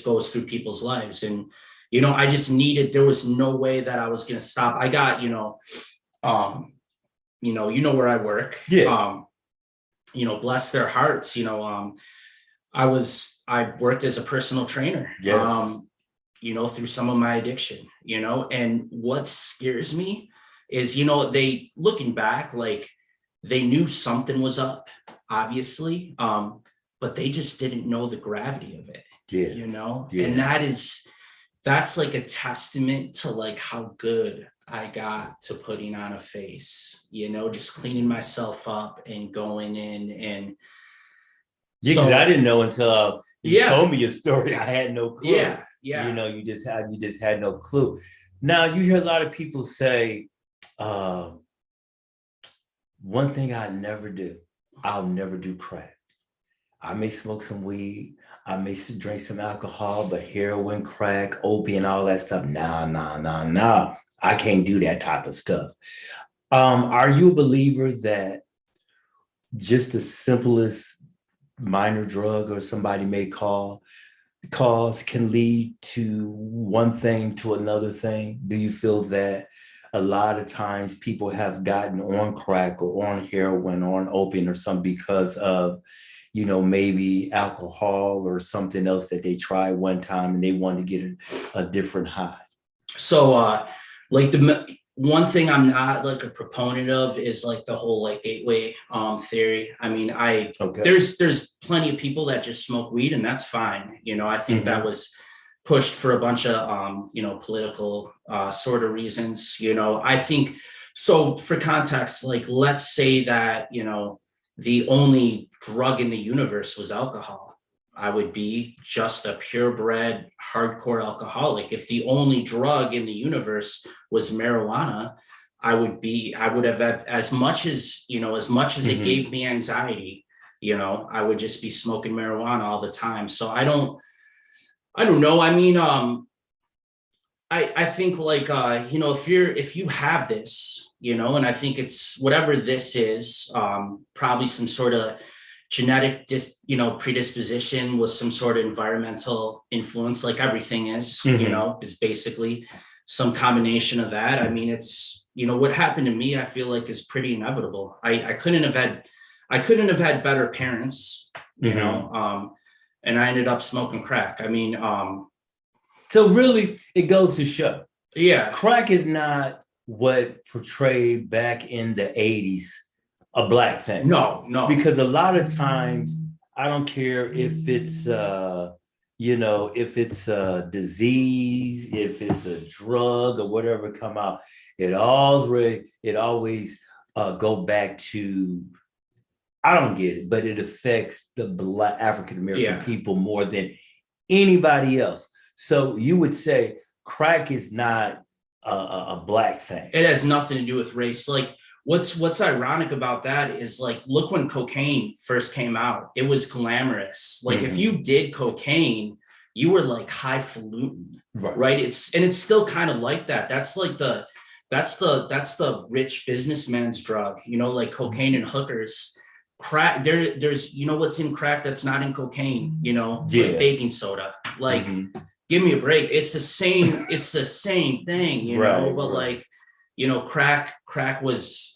goes through people's lives. And I just there was no way that I was going to stop. I got, where I work, bless their hearts. I worked as a personal trainer, through some of my addiction, and what scares me is, they, looking back, like they knew something was up, obviously, but they just didn't know the gravity of it, and that's like a testament to like how good I got to putting on a face, just cleaning myself up and going in. And because I didn't know until you told me your story. I had no clue. Yeah. You just had no clue. Now you hear a lot of people say, uh, one thing I never do, I'll never do crack. I may smoke some weed, I may drink some alcohol, but heroin, crack, opium, all that stuff, nah. I can't do that type of stuff. Are you a believer that just the simplest minor drug or somebody may cause can lead to one thing to another thing? Do you feel that a lot of times people have gotten on crack or on heroin or on opium or something because of, maybe alcohol or something else that they tried one time and they wanted to get a different high? So, like the one thing I'm not like a proponent of is like the whole like gateway theory. I mean, Okay. there's plenty of people that just smoke weed and that's fine. I think that was pushed for a bunch of political sort of reasons. I think so. For context, like let's say that the only drug in the universe was alcohol. I would be just a purebred hardcore alcoholic. If the only drug in the universe was marijuana, I would have as much as it gave me anxiety, I would just be smoking marijuana all the time. So I don't know. I mean, I think like, if you have this, and I think it's whatever this is, probably some sort of genetic predisposition with some sort of environmental influence, like everything is, is basically some combination of that. I mean, it's, what happened to me, I feel like is pretty inevitable. I couldn't have had better parents, and I ended up smoking crack. I mean, so really it goes to show. Yeah. Crack is not what portrayed back in the 80s a black thing. No. Because a lot of times, I don't care if it's if it's a disease, if it's a drug or whatever come out, it always go back to, I don't get it, but it affects the Black African American people more than anybody else. So you would say crack is not a black thing. It has nothing to do with race. Like what's ironic about that is like, look, when cocaine first came out, it was glamorous. Like if you did cocaine, you were like highfalutin, right? It's still kind of like that. That's like that's the rich businessman's drug, like cocaine and hookers. Crack, there's what's in crack that's not in cocaine, it's like baking soda. Like give me a break. It's the same thing, but like, crack was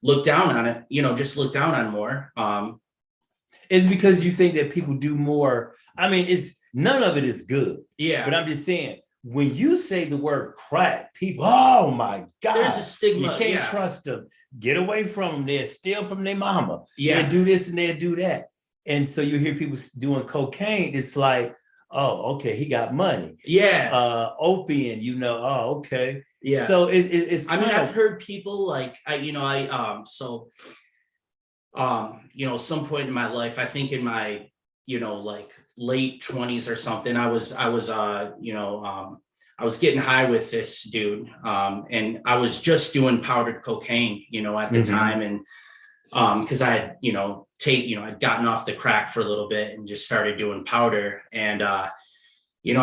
looked down on it, just looked down on more. It's because you think that people do more. I mean, none of it is good. Yeah. But I'm just saying, when you say the word crack, people, oh my God. There's a stigma. You can't trust them. Get away from them. They'll steal from their mama. Yeah. They'll do this and they'll do that. And so you hear people doing cocaine. It's like, oh, okay, he got money. Yeah. Opium, oh, okay. Yeah. So it's I've heard people like, some point in my life, I think in my, like late 20s or something, I was getting high with this dude. And I was just doing powdered cocaine, at the time. And because I had, I'd gotten off the crack for a little bit and just started doing powder. And, I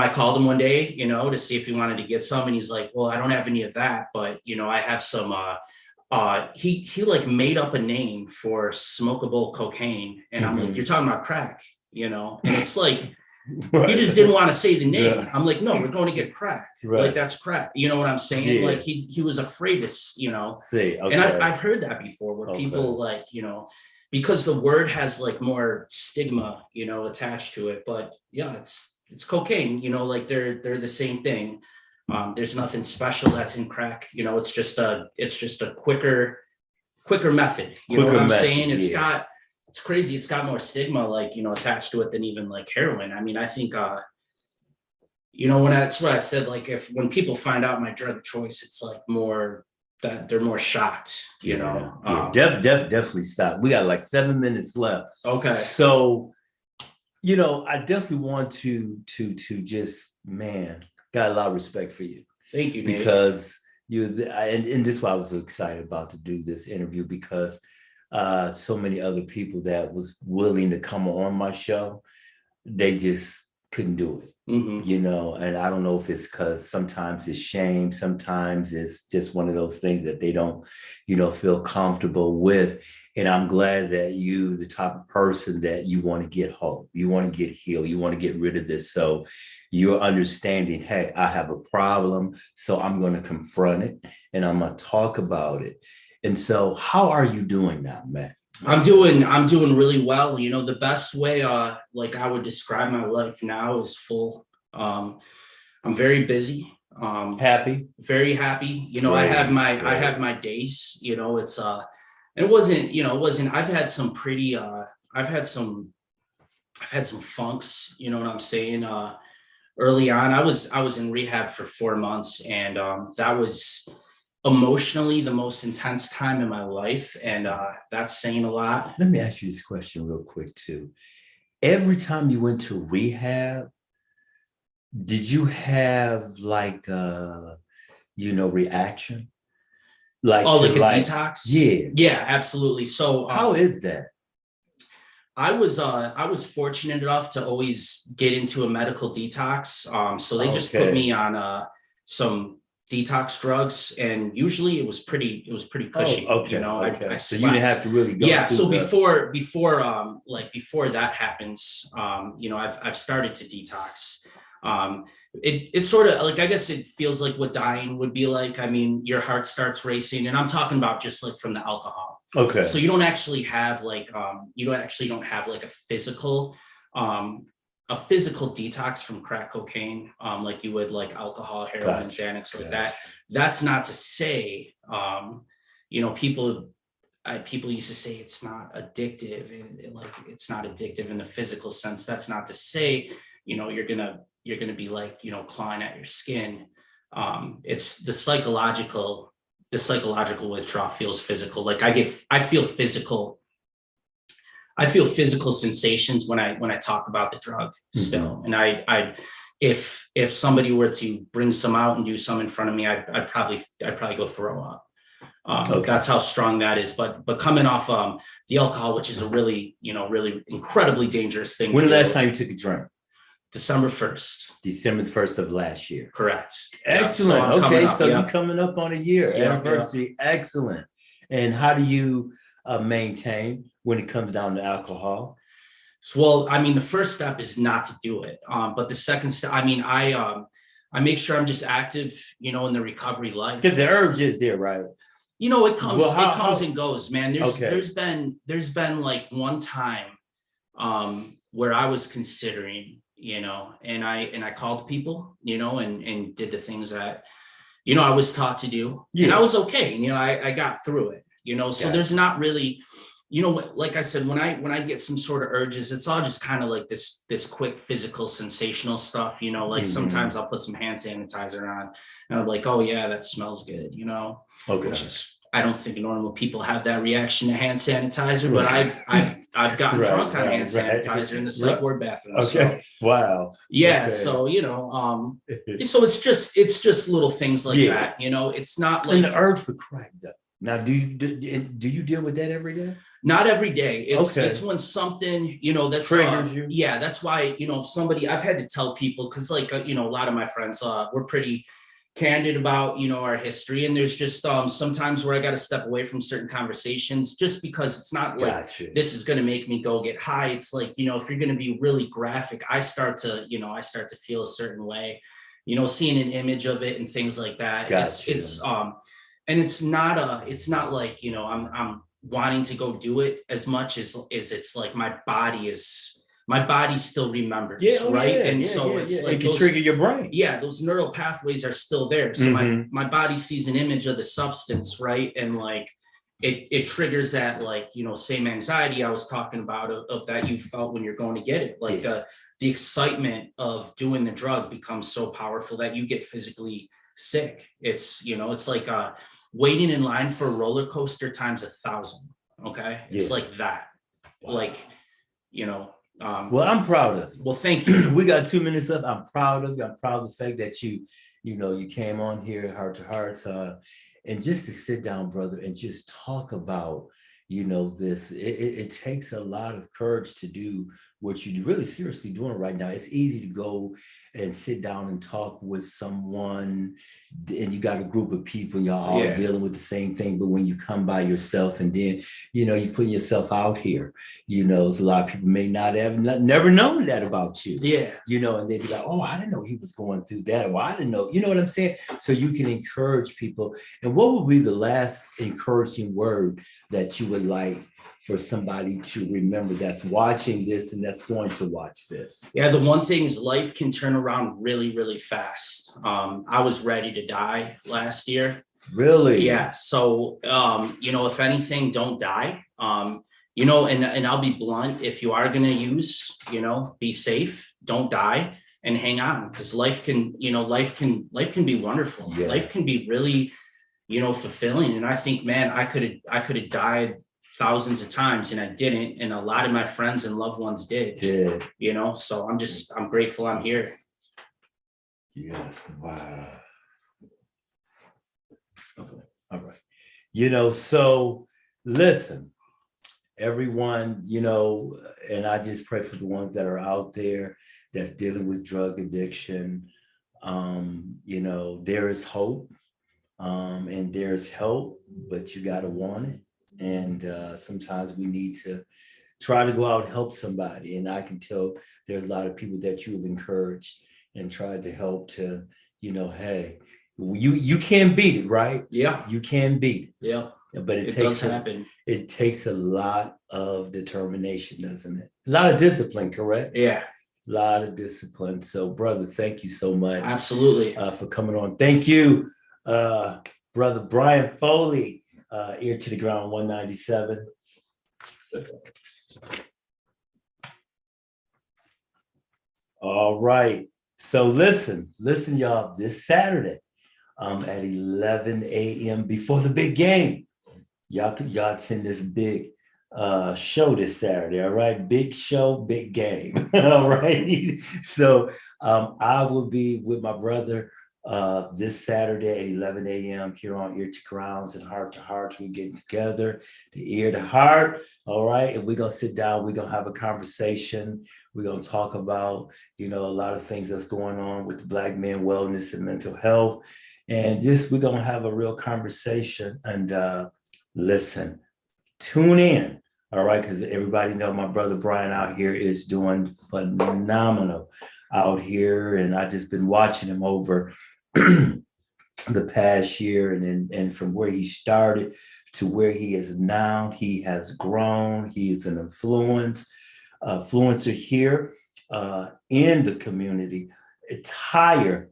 called him one day, to see if he wanted to get some. And he's like, well, I don't have any of that, but, I have some, he like made up a name for smokable cocaine. And I'm like, you're talking about crack, and it's like, he just didn't want to say the name. Yeah. I'm like, no, we're going to get crack. Right. Like that's crack. You know what I'm saying? Yeah. Like he was afraid to, say, okay. And I've heard that before where people like, because the word has like more stigma, attached to it. But yeah, it's cocaine, like they're the same thing. There's nothing special that's in crack. It's just a quicker method. You know what I'm saying? It's crazy. It's got more stigma, like, attached to it than even like heroin. I mean, I think, that's what I said, like when people find out my drug of choice, it's like more that they're more shocked, definitely stop. We got like 7 minutes left. Okay. So, I definitely want to just, man, got a lot of respect for you. Thank you, Nate. because and this is why I was so excited about to do this interview, because so many other people that was willing to come on my show, they just couldn't do it. And I don't know if it's because sometimes it's shame, sometimes it's just one of those things that they don't, feel comfortable with. And I'm glad that you, the type of person that you want to get hope, you want to get healed, you want to get rid of this. So you're understanding, hey, I have a problem, so I'm going to confront it and I'm going to talk about it. And so how are you doing now, Matt? I'm doing really well. The best way like I would describe my life now is full. I'm very busy. Happy? Very happy. I have my days, it's it wasn't I've had some pretty I've had some funks, you know what I'm saying? Early on, I was in rehab for 4 months, and that was emotionally the most intense time in my life, and that's saying a lot. Let me ask you this question real quick too. Every time you went to rehab, did you have like reaction? Like a detox? Yeah, absolutely. So how is that? I was fortunate enough to always get into a medical detox. So they just put me on some detox drugs, and usually it was pretty cushy. Okay. I so you didn't have to really go. Yeah. So before that happens, I've started to detox. It sort of like, I guess it feels like what dying would be like. I mean, your heart starts racing, and I'm talking about just like from the alcohol. Okay. So you don't actually have like don't have like a physical detox from crack cocaine, like you would like alcohol, heroin, Xanax, like that. That's not to say, people used to say it's not addictive, and like it's not addictive in the physical sense. That's not to say, you're gonna be like, clawing at your skin. It's the psychological withdrawal feels physical. Like I feel physical sensations when I talk about the drug still. And I if somebody were to bring some out and do some in front of me, I'd probably go throw up. That's how strong that is. But coming off the alcohol, which is a really incredibly dangerous thing. When the last time you took a drink? December 1st. December 1st of last year. Correct. Excellent. So you're coming up on a year anniversary. Yeah. Excellent. And how do you maintain when it comes down to alcohol? Well, I mean, the first step is not to do it. But the second step, I mean, I make sure I'm just active, in the recovery life. Because the urge is there, right? It comes and goes, man. There's been like one time where I was considering, and I called people, and did the things that, I was taught to do. Yeah. And I was okay. I got through it, so there's not really, like I said, when I get some sort of urges, it's all just kind of like this quick physical sensational stuff, like sometimes I'll put some hand sanitizer on and I'm like, oh yeah, that smells good, Okay. Which is, I don't think normal people have that reaction to hand sanitizer, but I've gotten drunk on hand sanitizer in the psych ward bathroom. Okay. So, wow. Yeah. Okay. So, so it's just little things like that, it's not like. And the urge for crack though. Now, do you deal with that every day? Not every day. It's when something, that's triggers you. Yeah. That's why, I've had to tell people, cause like, a lot of my friends, we're pretty candid about, our history. And there's just sometimes where I got to step away from certain conversations just because it's not like this is going to make me go get high. It's like, if you're going to be really graphic, I start to feel a certain way, seeing an image of it and things like that. It's and it's not like, I'm wanting to go do it as much as it's like my body still remembers, right? It's like it can trigger your brain. Yeah, those neural pathways are still there. So my body sees an image of the substance, right? And like it triggers that, like, same anxiety I was talking about of that you felt when you're going to get it. Like the excitement of doing the drug becomes so powerful that you get physically sick. It's it's like waiting in line for a roller coaster times 1,000. Okay. It's like that. Wow. Like, Well, I'm proud of you. Well, thank you. We got 2 minutes left. I'm proud of you. I'm proud of the fact that you came on here heart to heart, and just to sit down, brother, and just talk about, this. It takes a lot of courage to do what you're really seriously doing right now. It's easy to go and sit down and talk with someone, and you got a group of people, y'all all dealing with the same thing. But when you come by yourself, and then you putting yourself out here, so a lot of people may not have never known that about you. And they'd be like, oh, I didn't know he was going through that, or I didn't know, you know what I'm saying? So you can encourage people. And what would be the last encouraging word that you would like for somebody to remember that's watching this and that's going to watch this? Yeah, the one thing is life can turn around really, really fast. I was ready to die last year. Really? Yeah. So, if anything, don't die. And I'll be blunt. If you are going to use, be safe, don't die, and hang on, because life can be wonderful. Yeah. Life can be really, fulfilling. And I think, man, I could have died thousands of times, and I didn't. And a lot of my friends and loved ones did. So I'm grateful I'm here. Yes. Wow. Okay. All right. So listen, everyone, and I just pray for the ones that are out there that's dealing with drug addiction. There is hope, and there's help, but you got to want it. And sometimes we need to try to go out and help somebody. And I can tell there's a lot of people that you have encouraged and tried to help to, hey, you can beat it, right? Yeah. You can beat it. Yeah. But it takes a lot of determination, doesn't it? A lot of discipline, correct? Yeah. A lot of discipline. So, brother, thank you so much. Absolutely. For coming on. Thank you, brother Bryan Foley. Ear to the Ground 197. All right. So listen, y'all, this Saturday at 11 a.m. before the big game. Y'all attend this big show this Saturday. All right. Big show, big game. All right. So I will be with my brother this Saturday at 11 a.m. here on Ear to Grounds and Heart to Heart. We're getting together, the ear to heart. All right. And we're going to sit down. We're going to have a conversation. We're going to talk about, a lot of things that's going on with the Black men wellness and mental health. And we're going to have a real conversation. And listen, tune in. All right. Because everybody know my brother Bryan out here is doing phenomenal out here. And I just been watching him over the past year, and from where he started to where he is now, he has grown. He is an influencer here in the community, entire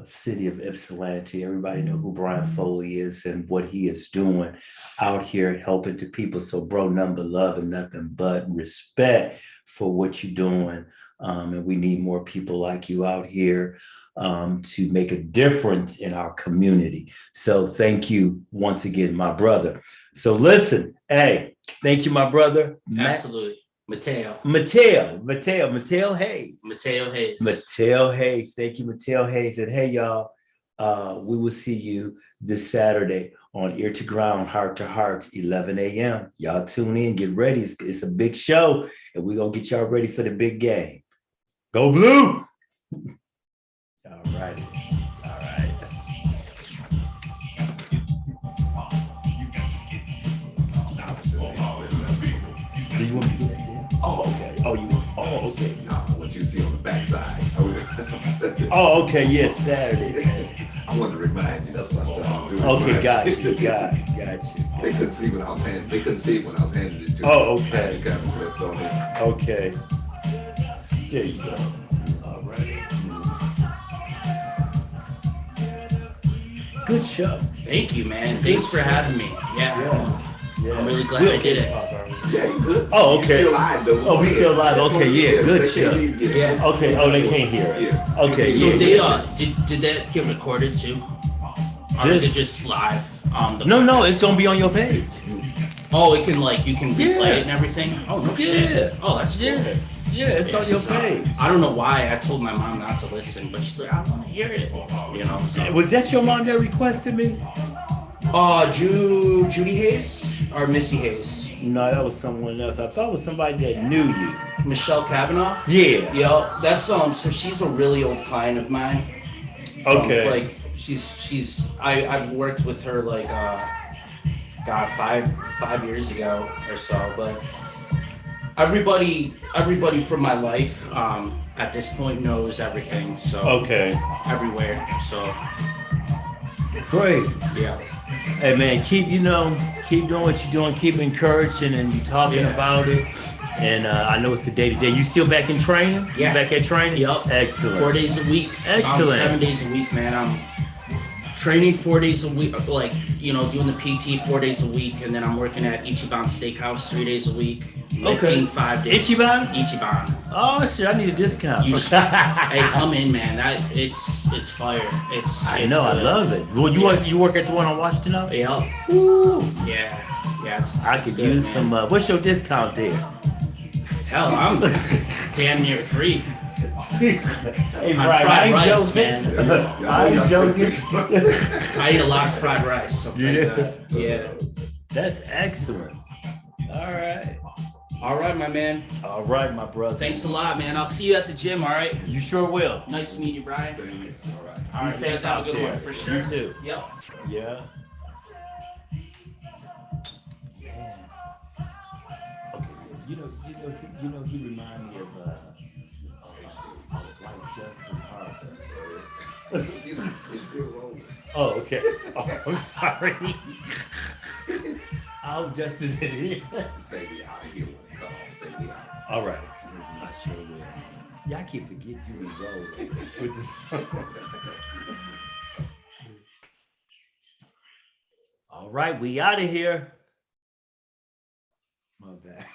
city of Ypsilanti. Everybody know who Bryan Foley is and what he is doing out here helping the people. So, bro, nothing but love and nothing but respect for what you're doing. And we need more people like you out here to make a difference in our community. So thank you once again, my brother. So listen, hey, thank you, my brother. Absolutely. Mateo Hayes. Mateo Hayes. Thank you, Mateo Hayes. And hey, y'all, we will see you this Saturday on Ear to Ground, Heart to Heart, 11 a.m. Y'all tune in, get ready. It's a big show, and we're going to get y'all ready for the big game. Go Blue! All right. Do you want me to do that to you? Oh, okay. Okay. No, what you see on the backside. Oh, okay. Yes, Saturday. I wanted to remind you. That's what I was doing. Okay, got you. They couldn't see when I was handing. They couldn't see when I was handing it to. Oh, okay. I had to kind of flip on it. Okay. There you go. All right. Good show. Thank you, man. Thanks for having me. Yeah. I'm really glad I did it. Yeah, you good. Oh, okay. Still live, though. Oh, we still live. Okay, yeah, good show. Yeah. Okay. Oh, they can't hear it. Yeah. Okay. So Yeah. did that get recorded too, or is it just live? No, it's gonna be on your page. Oh, it can like you can replay Yeah. it and everything. Oh no Yeah. shit. Oh, that's cool. Yeah, yeah, it's on your page. I don't know why I told my mom not to listen, but she's like, I want to hear it. You know. So. Was that your mom that requested me? Judy Hayes or Missy Hayes? No, that was someone else. I thought it was somebody that knew you. Michelle Kavanaugh. Yeah. Yo, that's so she's a really old client of mine. Okay. Like I've worked with her like God 5 years ago or so, but everybody from my life at this point knows everything. So Okay. everywhere. So Great. yeah. Hey man, keep doing what you're doing. Keep encouraging and you talking Yeah. about it. And I know it's the day to day. You still back in training? Yeah. You back at training? Yep. Excellent. 4 days a week. Excellent. 7 days a week, man. I'm training 4 days a week, like, doing the PT 4 days a week, and then I'm working at Ichiban Steakhouse 3 days a week, lifting 5 days. Ichiban? Ichiban. Oh shit, I need a discount. Hey, come in, man. It's fire. I know, I love it. Well, you work at the one on Washington now? Yeah. Woo. Yeah. I could use man. some. What's your discount there? Hell, I'm damn near free. Hey, On fried rice, man. I ain't joking. I eat a lot of fried rice. I'll tell you that. Yeah. That's excellent. All right. All right, my man. All right, my brother. Thanks a lot, man. I'll see you at the gym, all right? You sure will. Nice to meet you, Bryan. All right. All right, you guys have a good one for sure. You too. Yep. Yeah. Yeah. Okay. You remind me of like Justin Harper. It's still rolling. Oh, okay. Oh, I'm sorry. I'll just in here. Say me out of here when it comes. Say me out. All right. I sure will. Yeah, I keep forgetting you was rolling with this. All right, we out of here. My bad.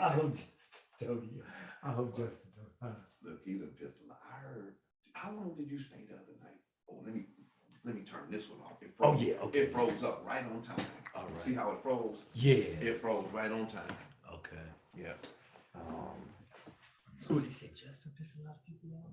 I hope Justin told you. I hope Justin told you. Look, he done just I heard. How long did you stay the other night? Oh, let me turn this one off. It froze. Oh, yeah, okay. It froze up right on time. All right. See how it froze? Yeah. It froze right on time. Okay. Yeah. So what did he say? Justin pissed a lot of people off?